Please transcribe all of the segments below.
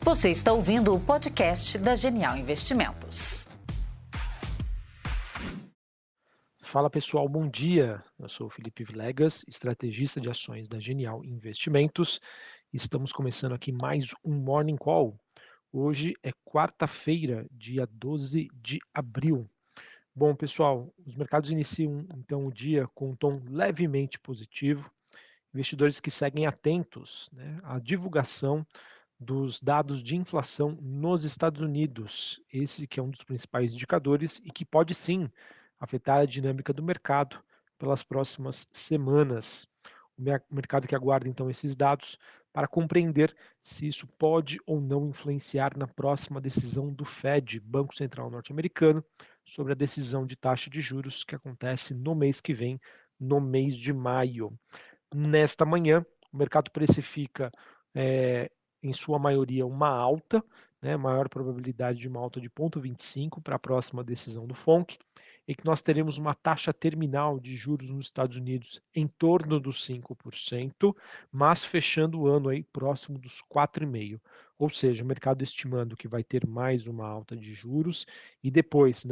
Você está ouvindo o podcast da Genial Investimentos. Fala pessoal, bom dia. Eu sou o Felipe Vilegas, estrategista de ações da Genial Investimentos. Estamos começando aqui mais um Morning Call. Hoje é quarta-feira, dia 12 de abril. Bom, pessoal, os mercados iniciam então o dia com um tom levemente positivo. Investidores que seguem atentos, à divulgação dos dados de inflação nos Estados Unidos. Esse que é um dos principais indicadores e que pode sim afetar a dinâmica do mercado pelas próximas semanas. O mercado que aguarda então esses dados para compreender se isso pode ou não influenciar na próxima decisão do Fed, Banco Central Norte-Americano, sobre a decisão de taxa de juros que acontece no mês que vem, no mês de maio. Nesta manhã, o mercado precifica, em sua maioria, uma alta, maior probabilidade de uma alta de 0,25 para a próxima decisão do FONC, e que nós teremos uma taxa terminal de juros nos Estados Unidos em torno dos 5%, mas fechando o ano aí próximo dos 4,5%. Ou seja, o mercado estimando que vai ter mais uma alta de juros e depois,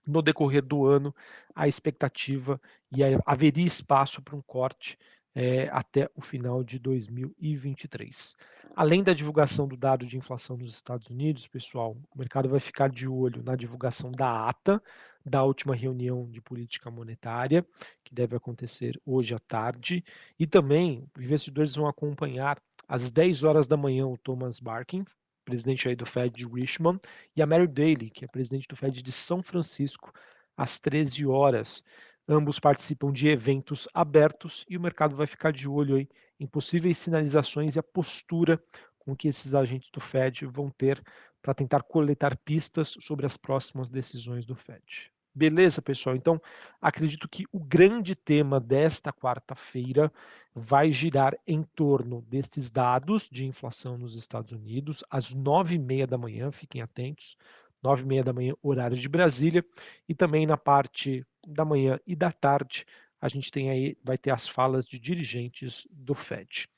no decorrer do ano, a expectativa e haveria espaço para um corte até o final de 2023. Além da divulgação do dado de inflação nos Estados Unidos, pessoal, o mercado vai ficar de olho na divulgação da ata da última reunião de política monetária, que deve acontecer hoje à tarde, e também investidores vão acompanhar às 10 horas da manhã o Thomas Barkin, presidente aí do Fed de Richmond, e a Mary Daly, que é presidente do Fed de São Francisco, às 13 horas. Ambos participam de eventos abertos e o mercado vai ficar de olho aí em possíveis sinalizações e a postura com que esses agentes do Fed vão ter para tentar coletar pistas sobre as próximas decisões do Fed. Beleza, pessoal? Então, acredito que o grande tema desta quarta-feira vai girar em torno destes dados de inflação nos Estados Unidos, às 9h30 da manhã, fiquem atentos, 9h30 da manhã, horário de Brasília, e também na parte da manhã e da tarde, a gente vai ter as falas de dirigentes do Fed.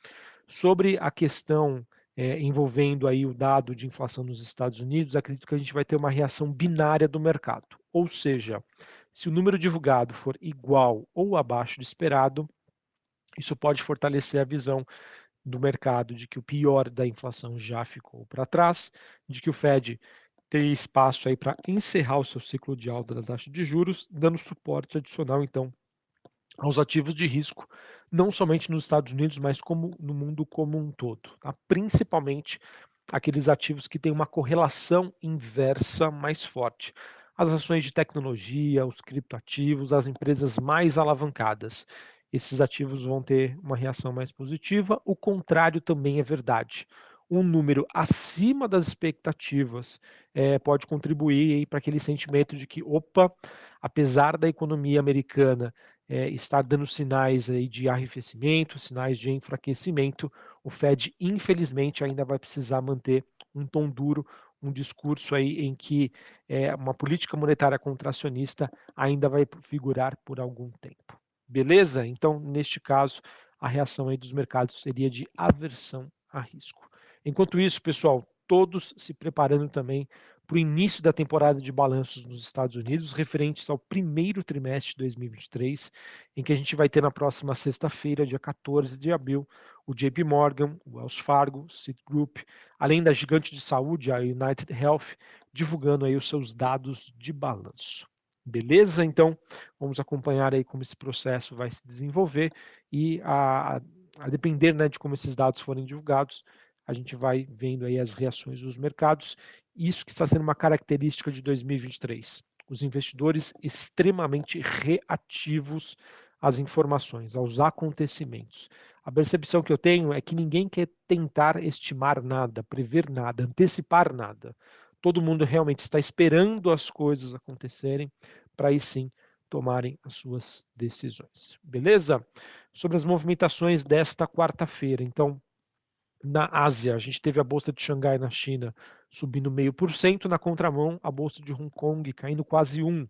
Sobre a questão envolvendo aí o dado de inflação nos Estados Unidos, acredito que a gente vai ter uma reação binária do mercado. Ou seja, se o número divulgado for igual ou abaixo do esperado, isso pode fortalecer a visão do mercado de que o pior da inflação já ficou para trás, de que o Fed tem espaço aí para encerrar o seu ciclo de alta da taxa de juros, dando suporte adicional, então, aos ativos de risco, não somente nos Estados Unidos, mas como no mundo como um todo, tá? Principalmente aqueles ativos que têm uma correlação inversa mais forte. As ações de tecnologia, os criptoativos, as empresas mais alavancadas. Esses ativos vão ter uma reação mais positiva, o contrário também é verdade. Um número acima das expectativas pode contribuir para aquele sentimento de que, opa, apesar da economia americana estar dando sinais aí de arrefecimento, sinais de enfraquecimento, o Fed, infelizmente, ainda vai precisar manter um tom duro, um discurso aí em que uma política monetária contracionista ainda vai figurar por algum tempo. Beleza? Então, neste caso, a reação aí dos mercados seria de aversão a risco. Enquanto isso, pessoal, todos se preparando também para o início da temporada de balanços nos Estados Unidos, referentes ao primeiro trimestre de 2023, em que a gente vai ter na próxima sexta-feira, dia 14 de abril, o JP Morgan, o Wells Fargo, o Citigroup, além da gigante de saúde, a United Health, divulgando aí os seus dados de balanço. Beleza? Então, vamos acompanhar aí como esse processo vai se desenvolver e a depender, de como esses dados forem divulgados, a gente vai vendo aí as reações dos mercados. Isso que está sendo uma característica de 2023. Os investidores extremamente reativos às informações, aos acontecimentos. A percepção que eu tenho é que ninguém quer tentar estimar nada, prever nada, antecipar nada. Todo mundo realmente está esperando as coisas acontecerem para aí sim tomarem as suas decisões. Beleza? Sobre as movimentações desta quarta-feira. Então, na Ásia, a gente teve a bolsa de Xangai na China subindo 0,5%, na contramão, a bolsa de Hong Kong caindo quase 1%.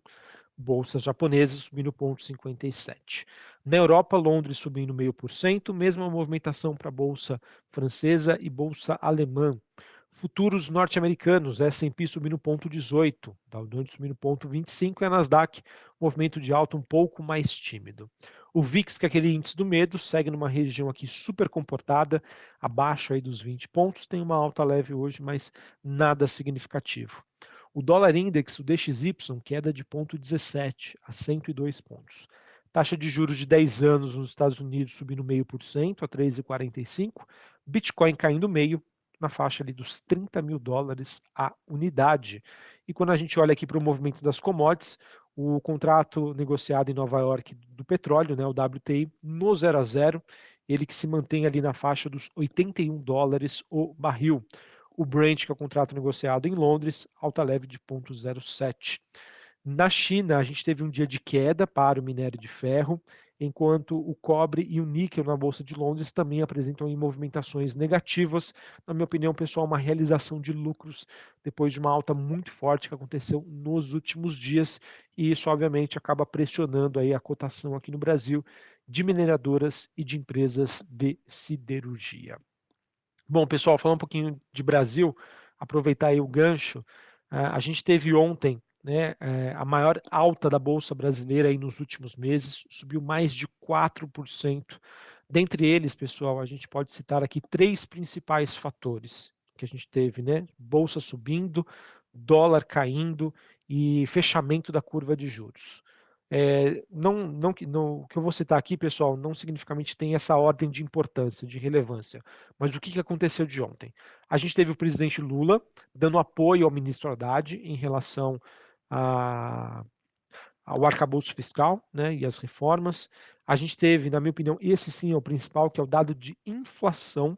Bolsas japonesas subindo 0,57%. Na Europa, Londres subindo 0,5%, mesma movimentação para a bolsa francesa e bolsa alemã. Futuros norte-americanos, S&P subindo 0,18, Dow Jones subindo 0,25 e a Nasdaq, movimento de alta um pouco mais tímido. O VIX, que é aquele índice do medo, segue numa região aqui super comportada, abaixo aí dos 20 pontos, tem uma alta leve hoje, mas nada significativo. O dólar index, o DXY, queda de 0,17 a 102 pontos. Taxa de juros de 10 anos nos Estados Unidos subindo 0,5% a 3,45. Bitcoin caindo meio, na faixa ali dos $30.000 a unidade. E quando a gente olha aqui para o movimento das commodities, o contrato negociado em Nova York do petróleo, né, o WTI, no 0 a 0, ele que se mantém ali na faixa dos $81 o barril. O Brent, que é o contrato negociado em Londres, alta leve de 0,07. Na China, a gente teve um dia de queda para o minério de ferro, enquanto o cobre e o níquel na Bolsa de Londres também apresentam movimentações negativas. Na minha opinião, pessoal, uma realização de lucros depois de uma alta muito forte que aconteceu nos últimos dias, e isso obviamente acaba pressionando aí a cotação aqui no Brasil de mineradoras e de empresas de siderurgia. Bom, pessoal, falando um pouquinho de Brasil, aproveitar aí o gancho, a gente teve ontem, né, a maior alta da Bolsa Brasileira aí nos últimos meses, subiu mais de 4%. Dentre eles, pessoal, a gente pode citar aqui três principais fatores que a gente teve, né? Bolsa subindo, dólar caindo e fechamento da curva de juros. O que eu vou citar aqui, pessoal, não significativamente tem essa ordem de importância, de relevância. Mas o que aconteceu de ontem? A gente teve o presidente Lula dando apoio ao ministro Haddad em relação ao arcabouço fiscal, né, e as reformas. A gente teve, na minha opinião, esse sim é o principal, que é o dado de inflação,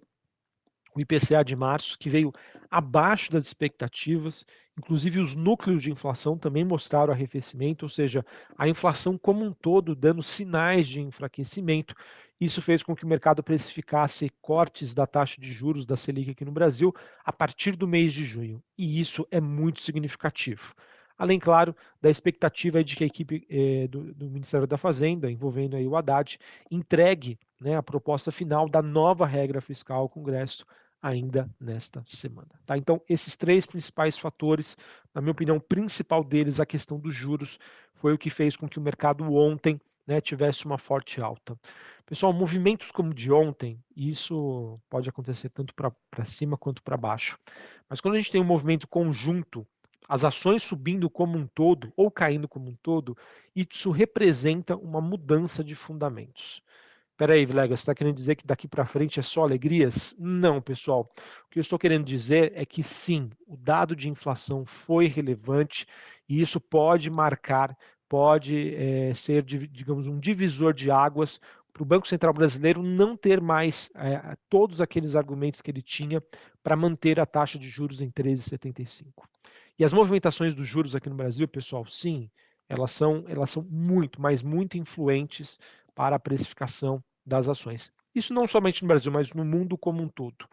o IPCA de março, que veio abaixo das expectativas, inclusive os núcleos de inflação também mostraram arrefecimento, ou seja, a inflação como um todo dando sinais de enfraquecimento. Isso fez com que o mercado precificasse cortes da taxa de juros da Selic aqui no Brasil a partir do mês de junho, e isso é muito significativo. Além, claro, da expectativa de que a equipe do Ministério da Fazenda, envolvendo aí o Haddad, entregue, né, a proposta final da nova regra fiscal ao Congresso ainda nesta semana. Tá? Então, esses três principais fatores, na minha opinião, o principal deles, a questão dos juros, foi o que fez com que o mercado ontem, né, tivesse uma forte alta. Pessoal, movimentos como o de ontem, isso pode acontecer tanto para cima quanto para baixo, mas quando a gente tem um movimento conjunto, as ações subindo como um todo ou caindo como um todo, isso representa uma mudança de fundamentos. Espera aí, Vilegas, você está querendo dizer que daqui para frente é só alegrias? Não, pessoal. O que eu estou querendo dizer é que sim, o dado de inflação foi relevante e isso pode marcar, pode ser, digamos, um divisor de águas para o Banco Central Brasileiro não ter mais todos aqueles argumentos que ele tinha para manter a taxa de juros em 13,75. E as movimentações dos juros aqui no Brasil, pessoal, sim, elas são muito, mas muito influentes para a precificação das ações. Isso não somente no Brasil, mas no mundo como um todo.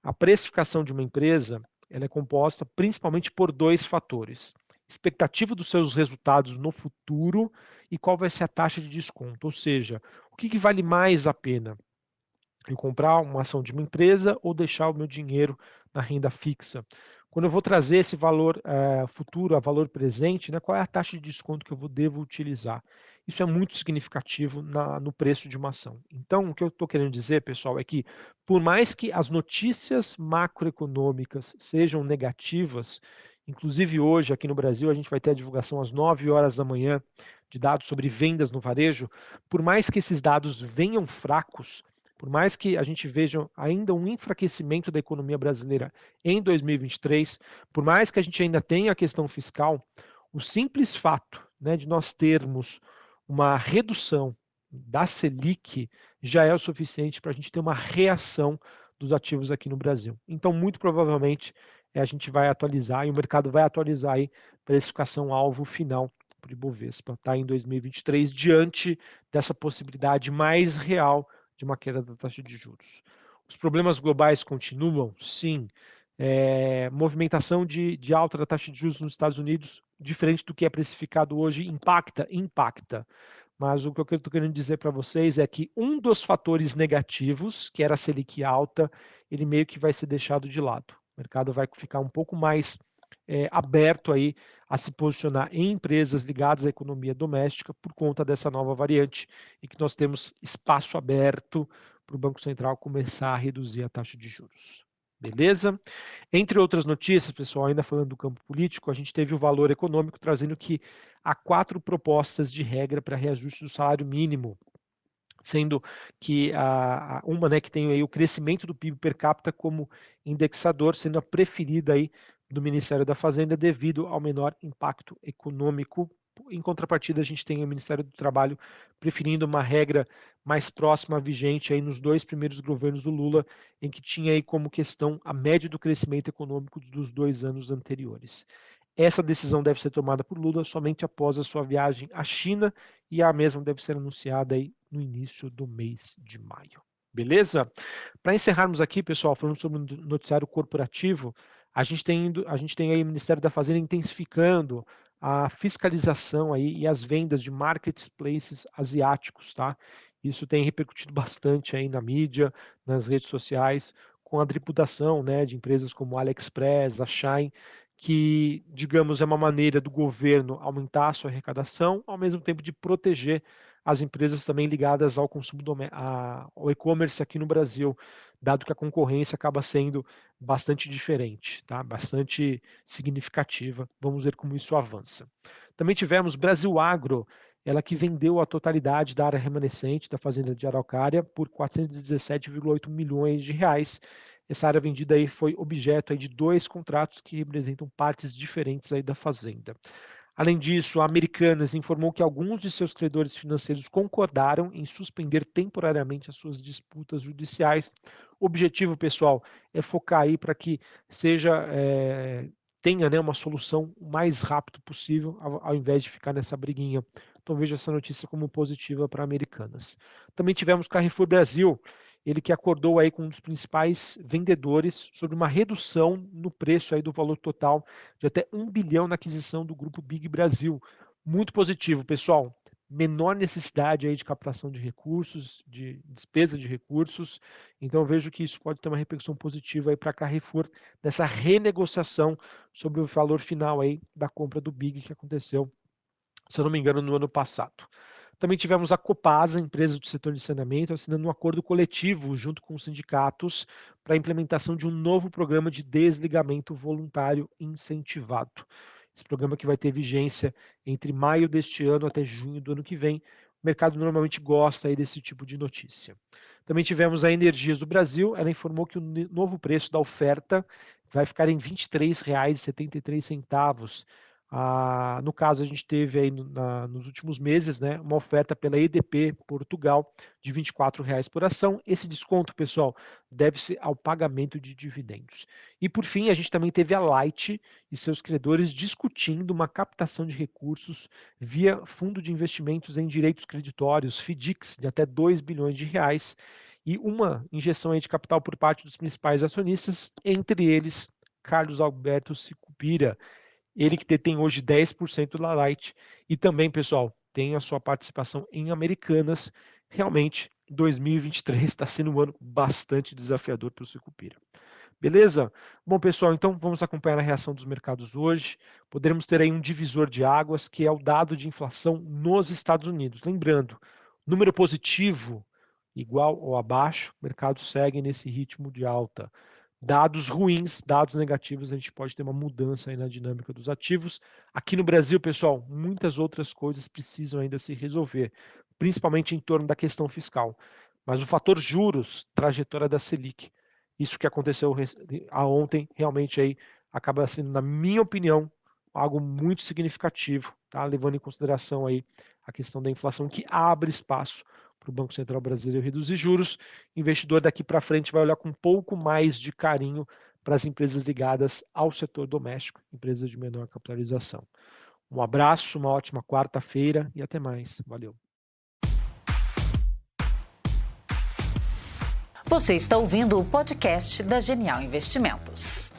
A precificação de uma empresa ela é composta principalmente por dois fatores: expectativa dos seus resultados no futuro e qual vai ser a taxa de desconto. Ou seja, o que vale mais a pena? Eu comprar uma ação de uma empresa ou deixar o meu dinheiro na renda fixa? Quando eu vou trazer esse valor futuro a valor presente, né, qual é a taxa de desconto que eu devo utilizar? Isso é muito significativo no preço de uma ação. Então, o que eu estou querendo dizer, pessoal, é que por mais que as notícias macroeconômicas sejam negativas, inclusive hoje aqui no Brasil a gente vai ter a divulgação às 9 horas da manhã de dados sobre vendas no varejo, por mais que esses dados venham fracos, por mais que a gente veja ainda um enfraquecimento da economia brasileira em 2023, por mais que a gente ainda tenha a questão fiscal, o simples fato, né, de nós termos uma redução da Selic já é o suficiente para a gente ter uma reação dos ativos aqui no Brasil. Então, muito provavelmente, a gente vai atualizar e o mercado vai atualizar aí precificação alvo final para o Ibovespa, tá, em 2023, diante dessa possibilidade mais real de uma queda da taxa de juros. Os problemas globais continuam? Sim. Movimentação de alta da taxa de juros nos Estados Unidos, diferente do que é precificado hoje, impacta? Impacta. Mas o que eu estou querendo dizer para vocês é que um dos fatores negativos, que era a Selic alta, ele meio que vai ser deixado de lado. O mercado vai ficar um pouco mais aberto aí a se posicionar em empresas ligadas à economia doméstica por conta dessa nova variante e que nós temos espaço aberto para o Banco Central começar a reduzir a taxa de juros. Beleza? Entre outras notícias, pessoal, ainda falando do campo político, a gente teve o Valor Econômico trazendo que há 4 propostas de regra para reajuste do salário mínimo, sendo que uma, né, que tem aí o crescimento do PIB per capita como indexador, sendo a preferida aí do Ministério da Fazenda devido ao menor impacto econômico. Em contrapartida, a gente tem o Ministério do Trabalho preferindo uma regra mais próxima vigente aí nos 2 primeiros governos do Lula, em que tinha aí como questão a média do crescimento econômico dos 2 anos anteriores. Essa decisão deve ser tomada por Lula somente após a sua viagem à China e a mesma deve ser anunciada aí no início do mês de maio. Beleza? Para encerrarmos aqui, pessoal, falando sobre o noticiário corporativo, a gente tem aí o Ministério da Fazenda intensificando a fiscalização aí e as vendas de marketplaces asiáticos, tá? Isso tem repercutido bastante aí na mídia, nas redes sociais, com a tributação, né, de empresas como a AliExpress, a Shein, que, digamos, é uma maneira do governo aumentar a sua arrecadação, ao mesmo tempo de proteger as empresas também ligadas ao consumo ao e-commerce aqui no Brasil, dado que a concorrência acaba sendo bastante diferente, tá? Bastante significativa. Vamos ver como isso avança. Também tivemos Brasil Agro, ela que vendeu a totalidade da área remanescente da fazenda de Araucária por 417,8 milhões de reais. Essa área vendida aí foi objeto aí de 2 contratos que representam partes diferentes aí da fazenda. Além disso, a Americanas informou que alguns de seus credores financeiros concordaram em suspender temporariamente as suas disputas judiciais. O objetivo, pessoal, é focar aí para que tenha, né, uma solução o mais rápido possível, ao invés de ficar nessa briguinha. Então vejo essa notícia como positiva para Americanas. Também tivemos Carrefour Brasil, ele que acordou aí com um dos principais vendedores sobre uma redução no preço aí do valor total de até 1 bilhão na aquisição do grupo Big Brasil. Muito positivo, pessoal. Menor necessidade aí de captação de recursos, de despesa de recursos. Então eu vejo que isso pode ter uma repercussão positiva aí para a Carrefour nessa renegociação sobre o valor final aí da compra do Big que aconteceu, se eu não me engano, no ano passado. Também tivemos a Copasa, empresa do setor de saneamento, assinando um acordo coletivo junto com os sindicatos para a implementação de um novo programa de desligamento voluntário incentivado. Esse programa que vai ter vigência entre maio deste ano até junho do ano que vem. O mercado normalmente gosta aí desse tipo de notícia. Também tivemos a Energias do Brasil, ela informou que o novo preço da oferta vai ficar em R$ 23,73. No caso, a gente teve aí nos últimos meses, né, uma oferta pela EDP Portugal de R$ 24 por ação. Esse desconto, pessoal, deve-se ao pagamento de dividendos. E por fim, a gente também teve a Light e seus credores discutindo uma captação de recursos via fundo de investimentos em direitos creditórios, FDICs, de até 2 bilhões de reais, e uma injeção aí de capital por parte dos principais acionistas, entre eles Carlos Alberto Sicupira, ele que detém hoje 10% da Light e também, pessoal, tem a sua participação em Americanas. Realmente, 2023 está sendo um ano bastante desafiador para o Sicupira. Beleza? Bom, pessoal, então vamos acompanhar a reação dos mercados hoje. Poderemos ter aí um divisor de águas, que é o dado de inflação nos Estados Unidos. Lembrando, número positivo igual ou abaixo, o mercado segue nesse ritmo de alta. Dados ruins, dados negativos, a gente pode ter uma mudança aí na dinâmica dos ativos. Aqui no Brasil, pessoal, muitas outras coisas precisam ainda se resolver, principalmente em torno da questão fiscal. Mas o fator juros, trajetória da Selic, isso que aconteceu ontem, realmente aí acaba sendo, na minha opinião, algo muito significativo, tá? Levando em consideração aí a questão da inflação, que abre espaço para o Banco Central Brasileiro reduzir juros. O investidor daqui para frente vai olhar com um pouco mais de carinho para as empresas ligadas ao setor doméstico, empresas de menor capitalização. Um abraço, uma ótima quarta-feira e até mais. Valeu. Você está ouvindo o podcast da Genial Investimentos.